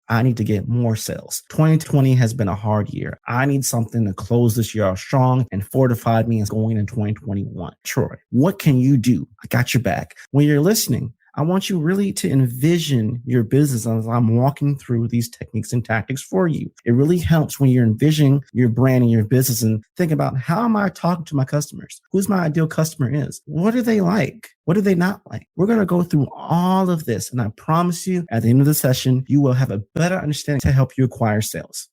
I need to get more sales. 2020 has been a hard year. I need something to close this year out strong and fortify me as going in 2021. Troy, what can you do? I got your back. When you're listening, I want you really to envision your business as I'm walking through these techniques and tactics for you. It really helps when you're envisioning your brand and your business and think about, how am I talking to my customers? Who's my ideal customer is? What do they like? What do they not like? We're going to go through all of this. And I promise you, at the end of the session, you will have a better understanding to help you acquire sales.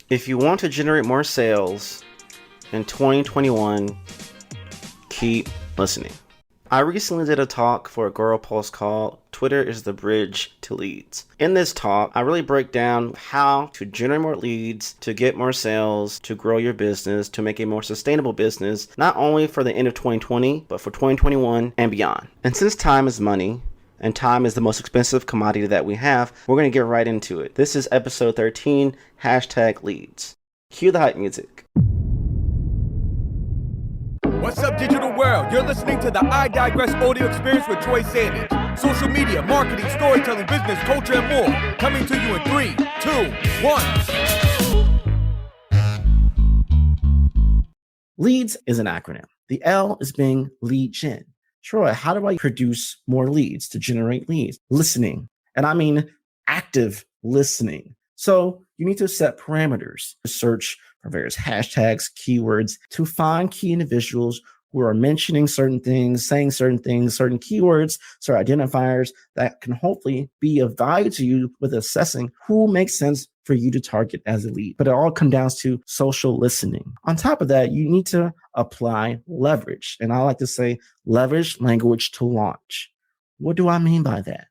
If you want to generate more sales in 2021, keep listening. I recently did a talk for Agora Pulse called Twitter is the Bridge to Leads. In this talk, I really break down how to generate more leads, to get more sales, to grow your business, to make a more sustainable business, not only for the end of 2020, but for 2021 and beyond. And since time is money, and time is the most expensive commodity that we have, we're going to get right into it. This is episode 13, #leads. Cue the hype music. What's up, digital world? You're listening to the I Digress audio experience with Troy Sandidge. Social media, marketing, storytelling, business, culture, and more. Coming to you in 3, 2, 1. LEADS is an acronym. The L is being LeadGen. Troy, how do I produce more leads to generate leads? Listening. And I mean active listening. So you need to set parameters to search for various hashtags, keywords, to find key individuals who are mentioning certain things, saying certain things, certain keywords, certain identifiers that can hopefully be of value to you with assessing who makes sense for you to target as a lead. But it all comes down to social listening. On top of that, you need to apply leverage. And I like to say leverage language to launch. What do I mean by that?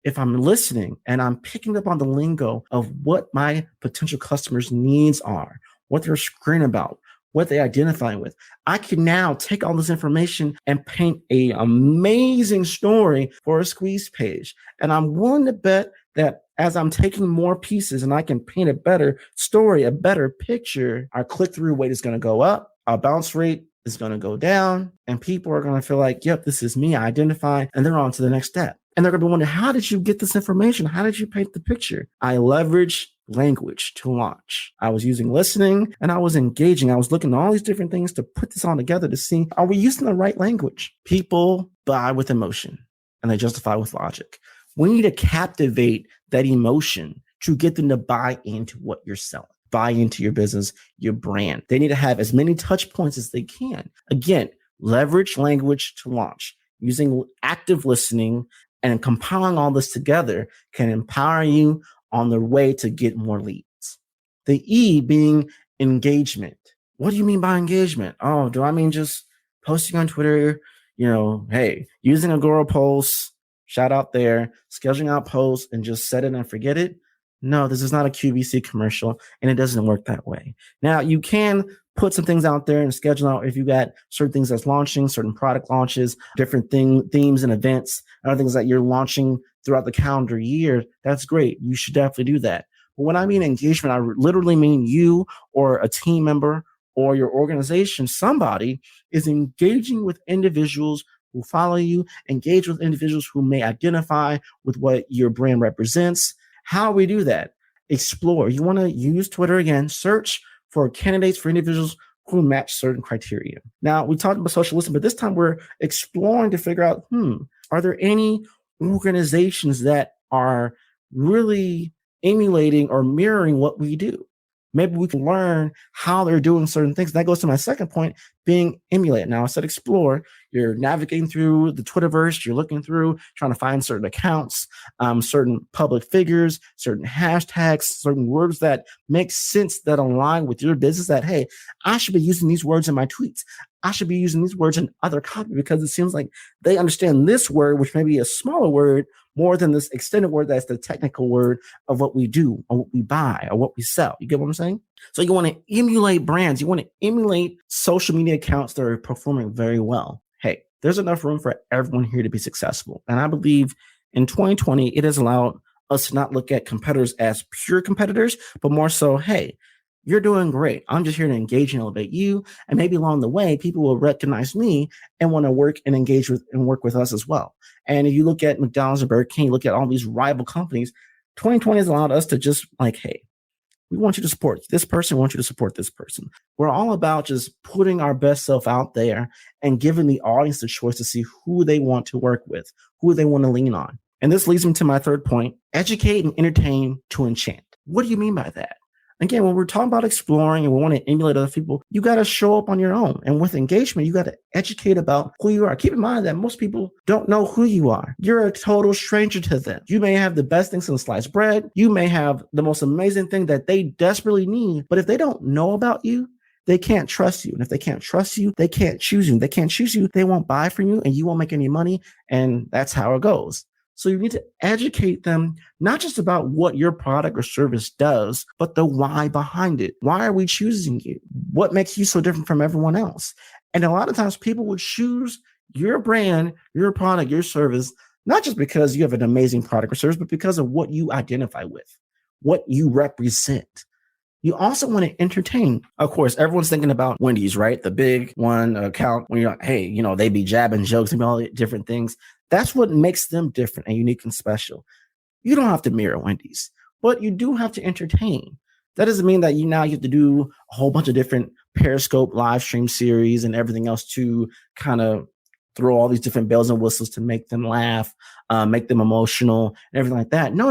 If I'm listening and I'm picking up on the lingo of what my potential customers' needs are, what they're screaming about, what they identify with, I can now take all this information and paint an amazing story for a squeeze page. And I'm willing to bet that as I'm taking more pieces and I can paint a better story, a better picture, our click-through rate is going to go up, our bounce rate is going to go down, and people are going to feel like, yep, this is me, I identify, and they're on to the next step. And they're going to be wondering, how did you get this information? How did you paint the picture? I leverage language to launch. I was using listening and I was engaging. I was looking at all these different things to put this all together to see, are we using the right language? People buy with emotion and they justify with logic. We need to captivate that emotion to get them to buy into what you're selling, buy into your business, your brand. They need to have as many touch points as they can. Again, leverage language to launch. Using active listening and compiling all this together can empower you on the way to get more leads. The E being engagement. What do you mean by engagement? Oh, do I mean just posting on Twitter? Hey, using Agora Pulse, shout out there, scheduling out posts and just set it and forget it? No, this is not a QVC commercial and it doesn't work that way. Now, you can put some things out there and schedule out if you got certain things that's launching, certain product launches, different themes and events, other things that you're launching throughout the calendar year. That's great. You should definitely do that. But when I mean engagement, I literally mean you or a team member or your organization, somebody is engaging with individuals who follow you, engage with individuals who may identify with what your brand represents. How we do that? Explore. You want to use Twitter again, search for candidates, for individuals who match certain criteria. Now, we talked about social listening, but this time we're exploring to figure out, are there any organizations that are really emulating or mirroring what we do? Maybe we can learn how they're doing certain things. That goes to my second point, being emulated. Now, I said explore. You're navigating through the Twitterverse. You're looking through, trying to find certain accounts, certain public figures, certain hashtags, certain words that make sense, that align with your business, that, hey, I should be using these words in my tweets. I should be using these words in other copy because it seems like they understand this word, which may be a smaller word, more than this extended word that's the technical word of what we do or what we buy or what we sell. You get what I'm saying? So you want to emulate brands. You want to emulate social media accounts that are performing very well. Hey, there's enough room for everyone here to be successful. And I believe in 2020, it has allowed us to not look at competitors as pure competitors, but more so, hey, You're doing great. I'm just here to engage and elevate you. And maybe along the way, people will recognize me and want to work and engage with and work with us as well. And if you look at McDonald's or Burger King, look at all these rival companies, 2020 has allowed us to just like, hey, we want you to support this person. We want you to support this person. We're all about just putting our best self out there and giving the audience the choice to see who they want to work with, who they want to lean on. And this leads me to my third point, educate and entertain to enchant. What do you mean by that? Again, when we're talking about exploring and we want to emulate other people, you got to show up on your own. And with engagement, you got to educate about who you are. Keep in mind that most people don't know who you are. You're a total stranger to them. You may have the best things in sliced bread. You may have the most amazing thing that they desperately need. But if they don't know about you, they can't trust you. And if they can't trust you, they can't choose you. If they can't choose you, they won't buy from you and you won't make any money. And that's how it goes. So you need to educate them, not just about what your product or service does, but the why behind it. Why are we choosing you? What makes you so different from everyone else? And a lot of times people will choose your brand, your product, your service, not just because you have an amazing product or service, but because of what you identify with, what you represent. You also want to entertain. Of course, everyone's thinking about Wendy's, right? The big one account when you're like, hey, they be jabbing jokes and all the different things. That's what makes them different and unique and special. You don't have to mirror Wendy's, but you do have to entertain. That doesn't mean that you have to do a whole bunch of different Periscope live stream series and everything else to kind of throw all these different bells and whistles to make them laugh, make them emotional, and everything like that. No.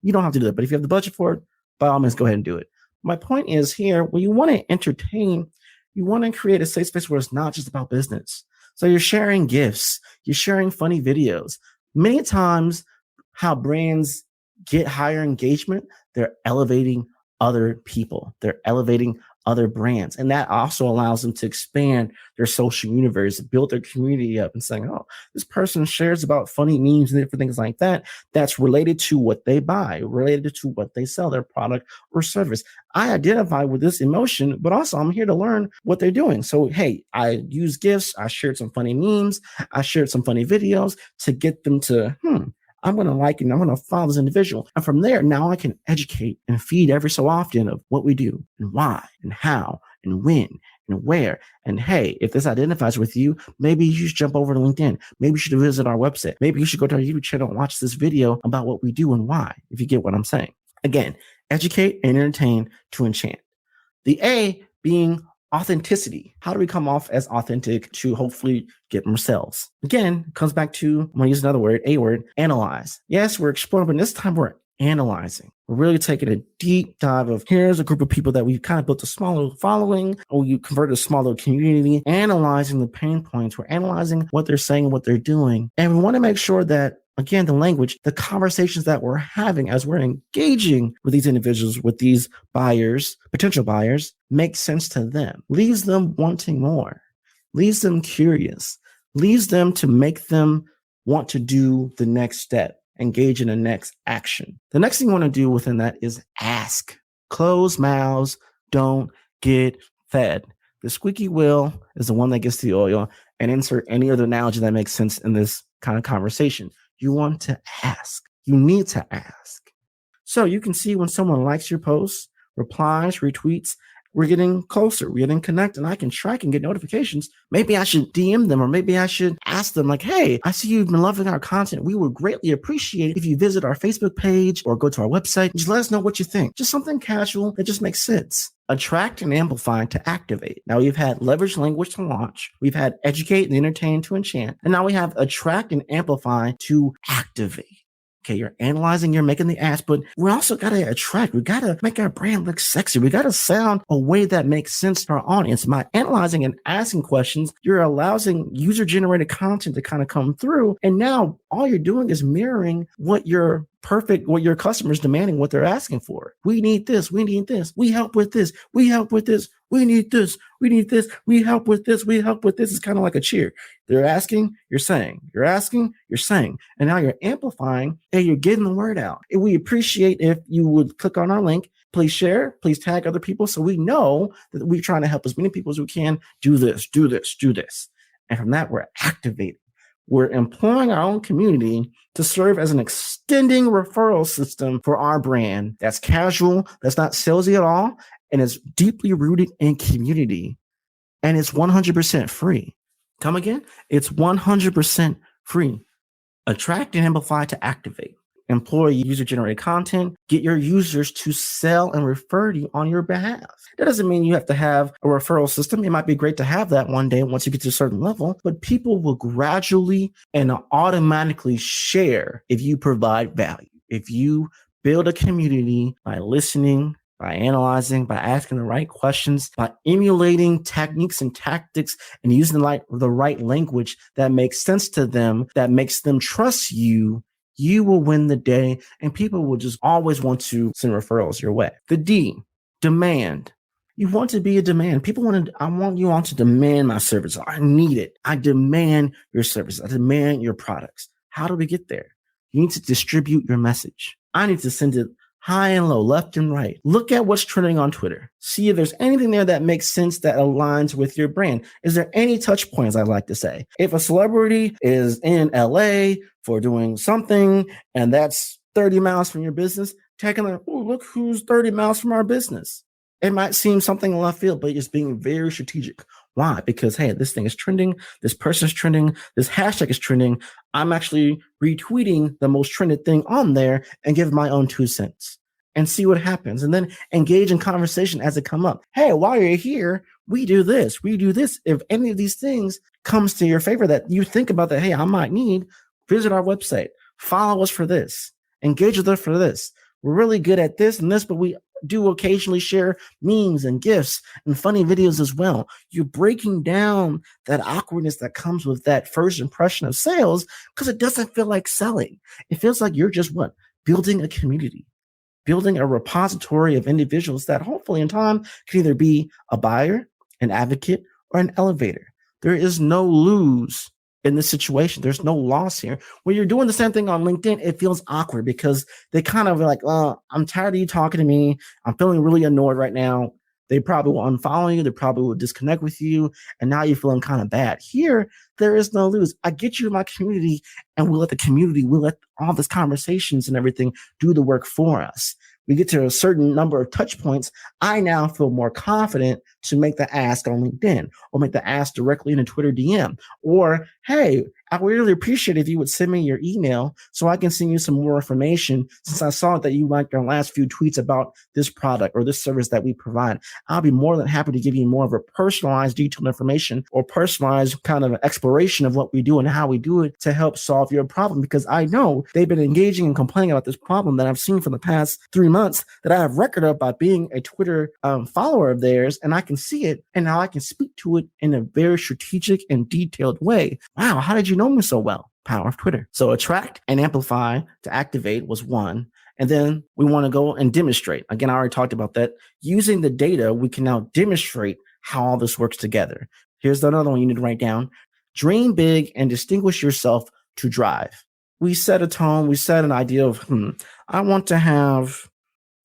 You don't have to do that. But if you have the budget for it, by all means, go ahead and do it. My point is here, when you want to entertain, you want to create a safe space where it's not just about business. So you're sharing gifts, you're sharing funny videos. Many times how brands get higher engagement, they're elevating other people. They're elevating other brands. And that also allows them to expand their social universe, build their community up and saying, oh, this person shares about funny memes and different things like that. That's related to what they buy, related to what they sell, their product or service. I identify with this emotion, but also I'm here to learn what they're doing. So, hey, I use gifts. I shared some funny memes. I shared some funny videos to get them to, I'm going to like and I'm going to follow this individual. And from there, now I can educate and feed every so often of what we do and why and how and when and where. And hey, if this identifies with you, maybe you should jump over to LinkedIn. Maybe you should visit our website. Maybe you should go to our YouTube channel and watch this video about what we do and why, if you get what I'm saying. Again, educate and entertain to enchant. The A being authenticity. How do we come off as authentic to hopefully get more sales? Again, it comes back to, I'm going to use another word, A word, analyze. Yes, we're exploring, but this time we're analyzing. We're really taking a deep dive of here's a group of people that we've kind of built a smaller following, or you converted a smaller community, analyzing the pain points. We're analyzing what they're saying, what they're doing. And we want to make sure that, again, the language, the conversations that we're having as we're engaging with these individuals, with these buyers, potential buyers, makes sense to them, leaves them wanting more, leaves them curious, leaves them to make them want to do the next step, engage in the next action. The next thing you want to do within that is ask. Closed mouths don't get fed. The squeaky wheel is the one that gets the oil, and insert any other analogy that makes sense in this kind of conversation. You want to ask. You need to ask. So you can see when someone likes your post, replies, retweets, we're getting closer, we're getting connected, and I can track and get notifications. Maybe I should DM them, or maybe I should ask them like, hey, I see you've been loving our content. We would greatly appreciate if you visit our Facebook page or go to our website. Just let us know what you think. Just something casual that just makes sense. Attract and amplify to activate. Now we've had leverage language to launch. We've had educate and entertain to enchant. And now we have attract and amplify to activate. Okay, you're analyzing, you're making the ask, but we also got to attract. We got to make our brand look sexy. We got to sound a way that makes sense to our audience. By analyzing and asking questions, you're allowing user-generated content to kind of come through. And now all you're doing is mirroring what your customers demanding, what they're asking for. We need this. We need this. We help with this. We help with this. We need this. We need this. We help with this. We help with this. It's kind of like a cheer. They're asking, you're saying. You're asking, you're saying. And now you're amplifying and you're getting the word out. And we appreciate if you would click on our link. Please share. Please tag other people so we know that we're trying to help as many people as we can do this, do this, do this. And from that, we're activating. We're employing our own community to serve as an extending referral system for our brand. That's casual. That's not salesy at all. and it's deeply rooted in community, and it's 100% free. Come again? It's 100% free. Attract and amplify to activate. Employ user-generated content. Get your users to sell and refer to you on your behalf. That doesn't mean you have to have a referral system. It might be great to have that one day once you get to a certain level, but people will gradually and automatically share if you provide value. If you build a community by listening, by analyzing, by asking the right questions, by emulating techniques and tactics and using the right language that makes sense to them, that makes them trust you, you will win the day, and people will just always want to send referrals your way. The D, demand. You want to be a demand. I want you all to demand my service. I need it. I demand your service. I demand your products. How do we get there? You need to distribute your message. I need to send it high and low, left and right. Look at what's trending on Twitter. See if there's anything there that makes sense, that aligns with your brand. Is there any touch points, I like to say? If a celebrity is in LA for doing something and that's 30 miles from your business, taking look who's 30 miles from our business. It might seem something left field, but it's being very strategic. Why? Because, hey, this thing is trending. This person's trending. This hashtag is trending. I'm actually retweeting the most trended thing on there and give my own 2 cents and see what happens. And then engage in conversation as it come up. Hey, while you're here, we do this. We do this. If any of these things comes to your favor that you think about that, hey, I might need, visit our website. Follow us for this. Engage with us for this. We're really good at this and this, but we do occasionally share memes and GIFs and funny videos as well. You're breaking down that awkwardness that comes with that first impression of sales, because it doesn't feel like selling. It feels like you're just building a community, building a repository of individuals that hopefully in time can either be a buyer, an advocate, or an elevator. There is no lose in this situation. There's no loss here. When you're doing the same thing on LinkedIn, it feels awkward because they kind of like, I'm tired of you talking to me. I'm feeling really annoyed right now. They probably will unfollow you. They probably will disconnect with you. And now you're feeling kind of bad. Here, there is no lose. I get you in my community, and we'll let all these conversations and everything do the work for us. We get to a certain number of touch points. I now feel more confident to make the ask on LinkedIn, or make the ask directly in a Twitter DM, or, hey, I would really appreciate if you would send me your email so I can send you some more information, since I saw that you liked our last few tweets about this product or this service that we provide. I'll be more than happy to give you more of a personalized, detailed information, or personalized kind of exploration of what we do and how we do it to help solve your problem, because I know they've been engaging and complaining about this problem that I've seen for the past 3 months that I have record of by being a Twitter follower of theirs, and I can see it, and now I can speak to it in a very strategic and detailed way. Wow, how did you know me so well? Power of Twitter. So attract and amplify to activate was one. And then we want to go and demonstrate. Again, I already talked about that. Using the data, we can now demonstrate how all this works together. Here's another one you need to write down. Dream big and distinguish yourself to drive. We set a tone. We set an idea of, I want to have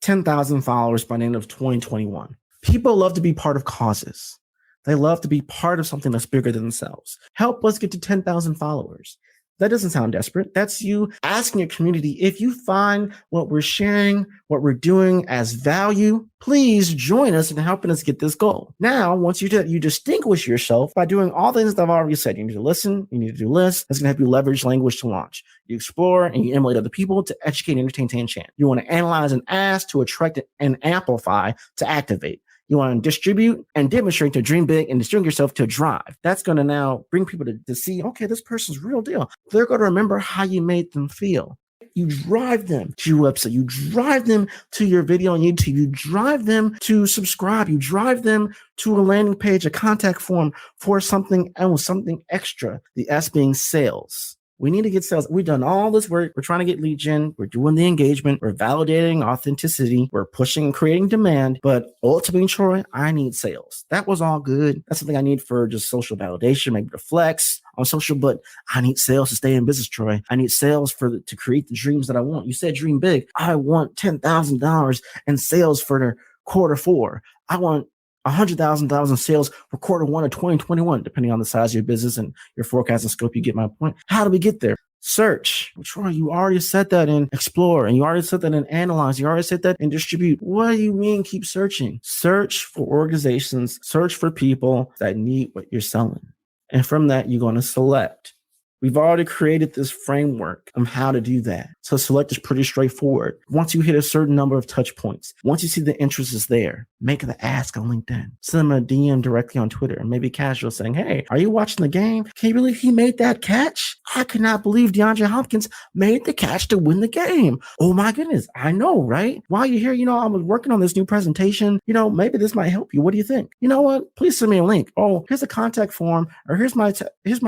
10,000 followers by the end of 2021. People love to be part of causes. They love to be part of something that's bigger than themselves. Help us get to 10,000 followers. That doesn't sound desperate. That's you asking your community, if you find what we're sharing, what we're doing as value, please join us in helping us get this goal. Now, once you do that, you distinguish yourself by doing all the things that I've already said. You need to listen. You need to do lists. That's going to help you leverage language to launch. You explore and you emulate other people to educate, entertain, to enchant. You want to analyze and ask to attract and amplify to activate. You want to distribute and demonstrate to dream big and distinguish yourself to drive. That's going to now bring people to see, okay, this person's real deal. They're going to remember how you made them feel. You drive them to your website. You drive them to your video on YouTube. You drive them to subscribe. You drive them to a landing page, a contact form for something else, something extra. The S being sales. We need to get sales. We've done all this work. We're trying to get LeadGen. We're doing the engagement. We're validating authenticity. We're pushing and creating demand. But ultimately, Troy, I need sales. That was all good. That's something I need for just social validation, maybe to flex on social. But I need sales to stay in business, Troy. I need sales to create the dreams that I want. You said dream big. I want $10,000 in sales for the Q4. I want $100,000 in sales for Q1 of 2021, depending on the size of your business and your forecast and scope. You get my point. How do we get there? Search. Troy, you already said that in explore, and you already said that in analyze. You already said that in distribute. What do you mean keep searching? Search for organizations, search for people that need what you're selling. And from that, you're going to select. We've already created this framework of how to do that. So select is pretty straightforward. Once you hit a certain number of touch points, once you see the interest is there, make the ask on LinkedIn. Send them a DM directly on Twitter, and maybe casual saying, hey, are you watching the game? Can you believe he made that catch? I cannot believe DeAndre Hopkins made the catch to win the game. Oh my goodness. I know, right? While you're here, I was working on this new presentation. Maybe this might help you. What do you think? You know what? Please send me a link. Oh, here's a contact form, or here's my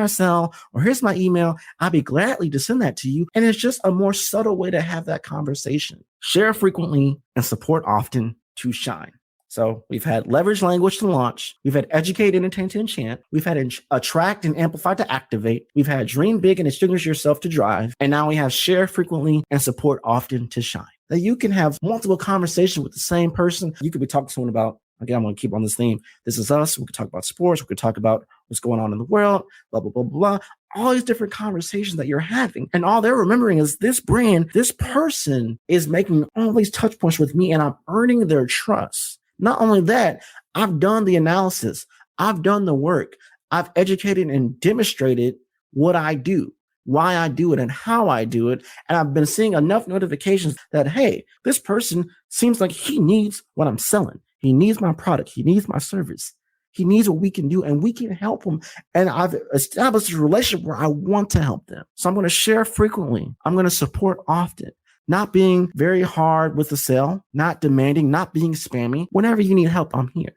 cell, or here's my email. I'll be gladly to send that to you. And it's just a more subtle way to have that conversation. Share frequently and support often to shine. So we've had leverage language to launch. We've had educate, entertain to enchant. We've had attract and amplify to activate. We've had dream big and distinguish yourself to drive. And now we have share frequently and support often to shine. That you can have multiple conversations with the same person. You could be talking to someone about, again, I'm going to keep on this theme. This is us. We could talk about sports. We could talk about what's going on in the world, blah, blah, blah, blah. All these different conversations that you're having. And all they're remembering is this brand, this person is making all these touch points with me, and I'm earning their trust. Not only that, I've done the analysis. I've done the work. I've educated and demonstrated what I do, why I do it, and how I do it. And I've been seeing enough notifications that, hey, this person seems like he needs what I'm selling. He needs my product. He needs my service. He needs what we can do, and we can help him. And I've established a relationship where I want to help them. So I'm going to share frequently. I'm going to support often. Not being very hard with the sale, not demanding, not being spammy. Whenever you need help, I'm here.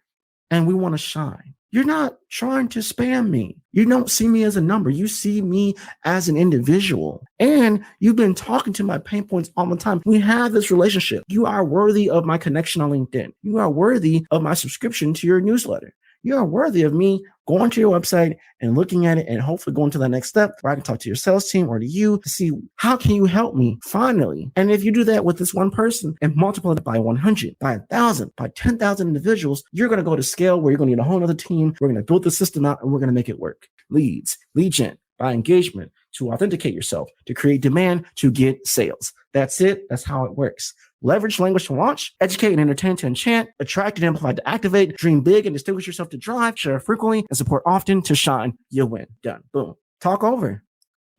And we want to shine. You're not trying to spam me. You don't see me as a number. You see me as an individual. And you've been talking to my pain points all the time. We have this relationship. You are worthy of my connection on LinkedIn. You are worthy of my subscription to your newsletter. You are worthy of me going to your website and looking at it and hopefully going to that next step where I can talk to your sales team or to you to see how can you help me finally. And if you do that with this one person and multiply it by 100, by 1,000, by 10,000 individuals, you're going to go to scale where you're going to need a whole other team. We're going to build the system out and we're going to make it work. Leads, LeadGen, by engagement, to authenticate yourself, to create demand, to get sales. That's it. That's how it works. Leverage language to launch, educate and entertain to enchant, attract and amplify to activate, dream big and distinguish yourself to drive, share frequently and support often to shine. You'll win. Done. Boom. Talk over.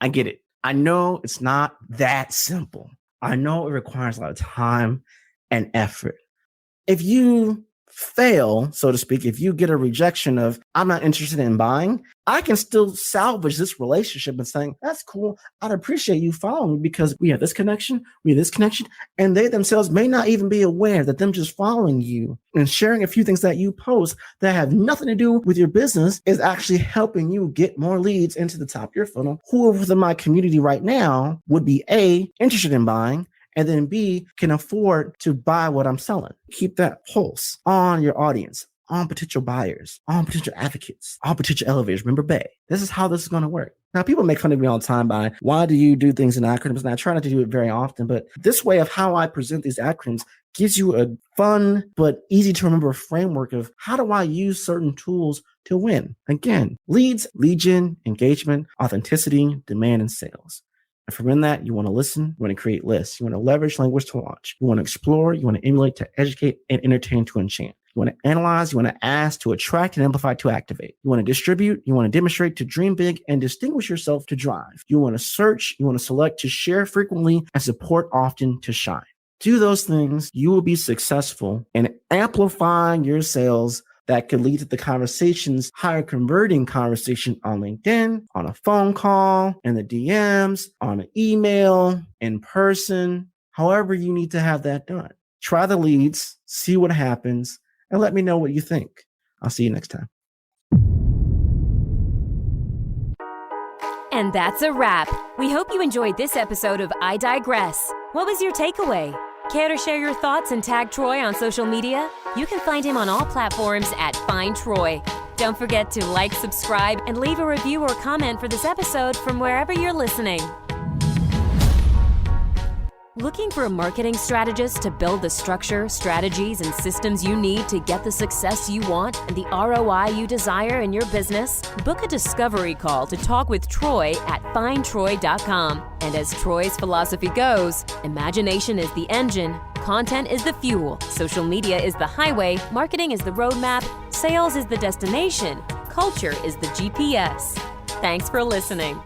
I get it. I know it's not that simple. I know it requires a lot of time and effort. If you fail, so to speak, if you get a rejection of, I'm not interested in buying, I can still salvage this relationship and saying, that's cool. I'd appreciate you following me because we have this connection, and they themselves may not even be aware that them just following you and sharing a few things that you post that have nothing to do with your business is actually helping you get more leads into the top of your funnel. Who within my community right now would be A, interested in buying, and then B, can afford to buy what I'm selling. Keep that pulse on your audience, on potential buyers, on potential advocates, on potential elevators. Remember, Bay. This is how this is going to work. Now, people make fun of me all the time by, why do you do things in acronyms? And I try not to do it very often, but this way of how I present these acronyms gives you a fun but easy to remember framework of how do I use certain tools to win. Again, leads, LeadGen, engagement, authenticity, demand, and sales. And from that, you want to listen, you want to create lists, you want to leverage language to launch, you want to explore, you want to emulate to educate, and entertain to enchant. You want to analyze, you want to ask to attract and amplify to activate. You want to distribute, you want to demonstrate to dream big and distinguish yourself to drive. You want to search, you want to select to share frequently and support often to shine. Do those things, you will be successful in amplifying your sales that could lead to the conversations, higher converting conversation on LinkedIn, on a phone call, in the DMs, on an email, in person, however you need to have that done. Try the leads, see what happens, and let me know what you think. I'll see you next time. And that's a wrap. We hope you enjoyed this episode of I Digress. What was your takeaway? Care to share your thoughts and tag Troy on social media? You can find him on all platforms at Find Troy. Don't forget to like, subscribe, and leave a review or comment for this episode from wherever you're listening. Looking for a marketing strategist to build the structure, strategies, and systems you need to get the success you want and the ROI you desire in your business? Book a discovery call to talk with Troy at findtroy.com. And as Troy's philosophy goes, imagination is the engine, content is the fuel, social media is the highway, marketing is the roadmap, sales is the destination, culture is the GPS. Thanks for listening.